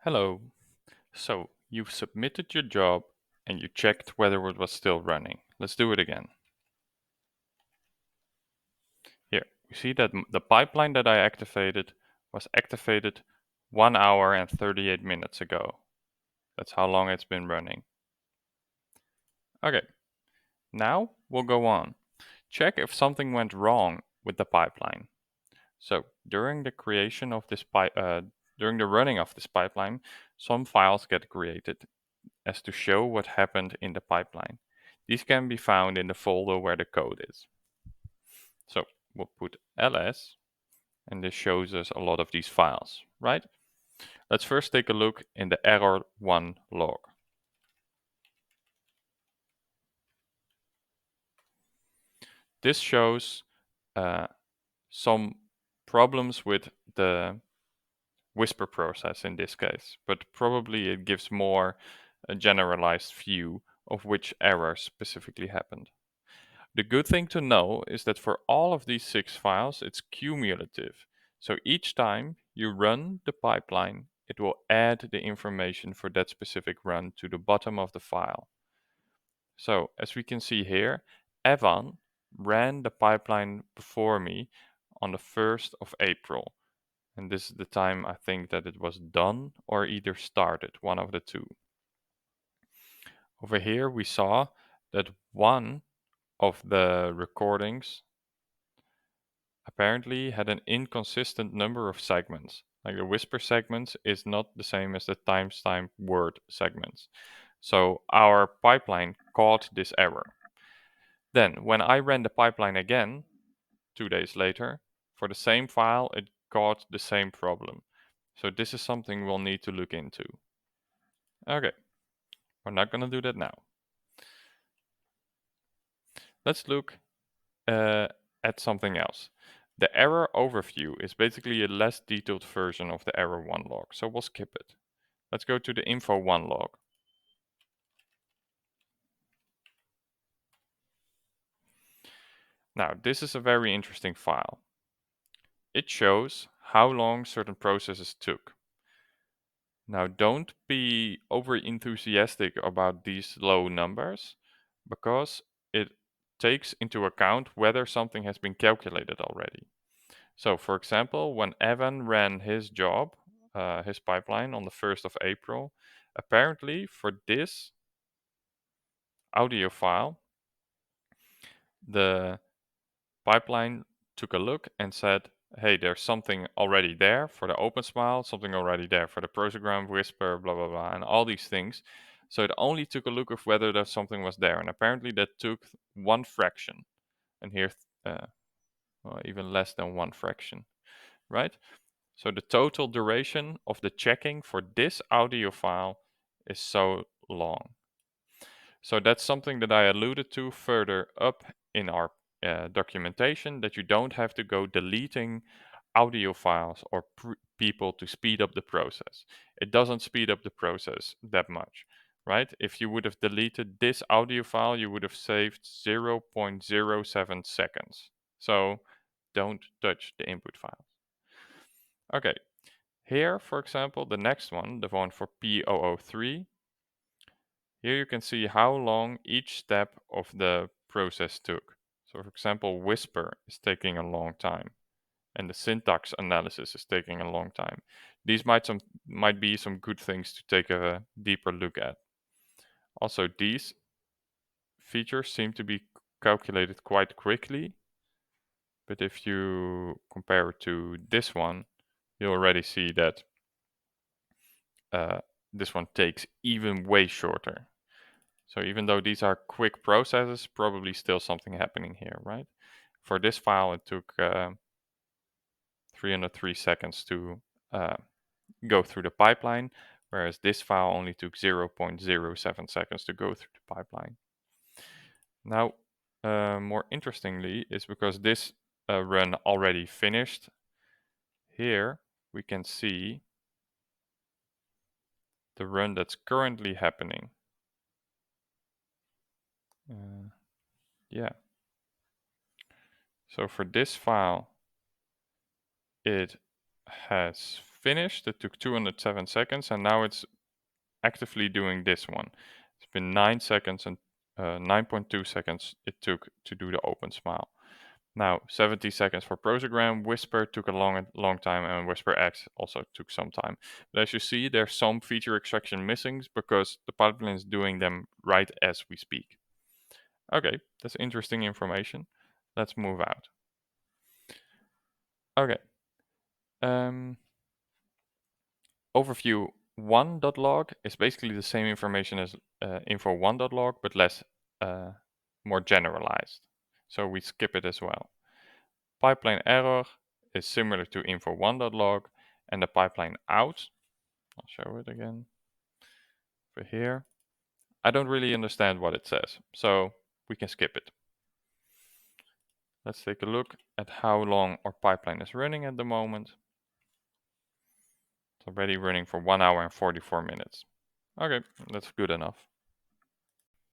Hello. So you've submitted your job and you checked whether it was still running. Let's do it again. Here, we see that the pipeline that I activated was activated 1 hour and 38 minutes ago. That's how long it's been running. Okay, now we'll go on. Check if something went wrong with the pipeline. So during the creation of this during the running of this pipeline, some files get created as to show what happened in the pipeline. These can be found in the folder where the code is. So we'll put ls, and this shows us a lot of these files, right? Let's first take a look in the error1 log. This shows some problems with the Whisper process in this case, but probably it gives more a generalized view of which errors specifically happened. The good thing to know is that for all of these 6 files, it's cumulative. So each time you run the pipeline, it will add the information for that specific run to the bottom of the file. So as we can see here, Evan ran the pipeline before me on the 1st of April. And this is the time I think that it was done or either started, one of the two. Over here we saw that one of the recordings apparently had an inconsistent number of segments. Like the whisper segments is not the same as the timestamp word segments. So our pipeline caught this error. Then when I ran the pipeline again 2 days later for the same file, it caught the same problem. So this is something we'll need to look into. Okay, we're not going to do that now. Let's look at something else. The error overview is basically a less detailed version of the error1 log, so we'll skip it. Let's go to the info1 log. Now, this is a very interesting file. It shows how long certain processes took. Now, don't be over enthusiastic about these low numbers because it takes into account whether something has been calculated already. So, for example, when Evan ran his job, his pipeline on the 1st of April, apparently for this audio file, the pipeline took a look and said, hey, there's something already there for the OpenSmile, something already there for the Prosogram, Whisper, blah, blah, blah, and all these things. So it only took a look of whether there something was there. And apparently that took one fraction. And here, well, even less than one fraction, right? So the total duration of the checking for this audio file is so long. So that's something that I alluded to further up in our documentation, that you don't have to go deleting audio files or people to speed up the process. It doesn't speed up the process that much, right? If you would have deleted this audio file, you would have saved 0.07 seconds. So don't touch the input files. Okay, here, for example, the next one, the one for P003, here you can see how long each step of the process took. So for example, Whisper is taking a long time and the syntax analysis is taking a long time. These might be some good things to take a deeper look at. Also, these features seem to be calculated quite quickly, but if you compare it to this one, you already see that this one takes even way shorter. So even though these are quick processes, probably still something happening here, right? For this file, it took 303 seconds to go through the pipeline, whereas this file only took 0.07 seconds to go through the pipeline. Now, more interestingly is because this run already finished, here we can see the run that's currently happening. Yeah. So for this file, it has finished. It took 207 seconds, and now it's actively doing this one. It's been 9 seconds and 9.2 seconds it took to do the open smile. Now 70 seconds for Prosogram. Whisper took a long time, and Whisper X also took some time. But as you see, there's some feature extraction missing because the pipeline is doing them right as we speak. Okay, that's interesting information. Let's move out. Okay. Overview 1.log is basically the same information as info1.log, but less, more generalized. So we skip it as well. Pipeline error is similar to info1.log, and the pipeline out, I'll show it again over here. I don't really understand what it says, so we can skip it. Let's take a look at how long our pipeline is running at the moment. It's already running for 1 hour and 44 minutes. Okay, that's good enough.